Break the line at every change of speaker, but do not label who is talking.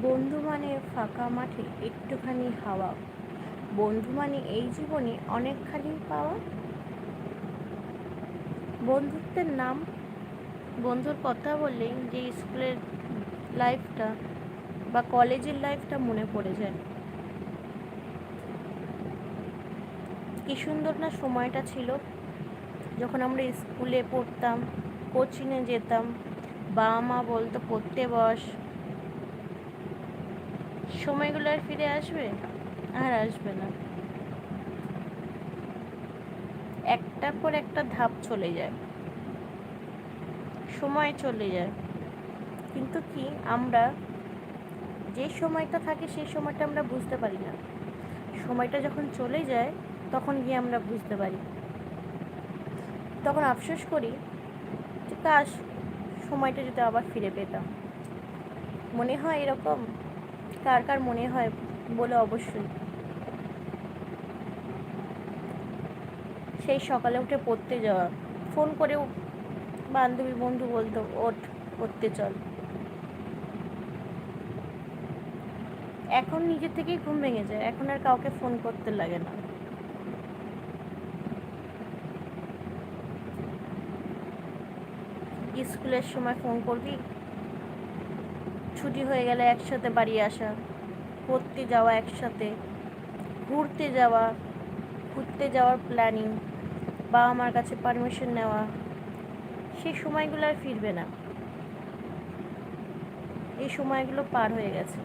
বন্ধু মানে ফাঁকা মাঠে একটুখানি হাওয়া। বন্ধু মানে এই জীবনে অনেকখানি পাওয়া। বন্ধুত্বের নাম, বন্ধুর কথা বললেই যে স্কুলের লাইফটা বা কলেজের লাইফটা মনে পড়ে যায়। কি সুন্দর না সময়টা ছিল, যখন আমরা স্কুলে পড়তাম, কোচিংয়ে যেতাম, বাবা মা বলতো পড়তে বস। সময়গুলো আর ফিরে আসবে? আর আসবে না। একটার পর একটা ধাপ চলে যায়, সময় চলে যায়, কিন্তু কি আমরা যে সময়টা থাকে সেই সময়টা আমরা বুঝতে পারি না। সময়টা যখন চলে যায় তখন গিয়ে আমরা বুঝতে পারি, তখন আফসোস করি যে কাশ সময়টা যদি আবার ফিরে পেতাম। মনে হয় এরকম? কার কার মনে হয় বলে অবশ্যই। সেই সকালে উঠে পড়তে যাওয়া, ফোন করেও বান্ধবী বন্ধু বলতো ওঠ পড়তে চল। এখন নিজে থেকেই ঘুম ভেঙে যায়, এখন আর কাউকে ফোন করতে লাগে না। স্কুলের সময় ফোন করবি, ছুটি হয়ে গেলে একসাথে বাড়ি আসা, পড়তে যাওয়া একসাথে, ঘুরতে যাওয়া, ঘুরতে যাওয়ার প্ল্যানিং, বাবা মার কাছে পারমিশন নেওয়া, সেই সময়গুলো আর ফিরবে না। এই সময়গুলো পার হয়ে গেছে।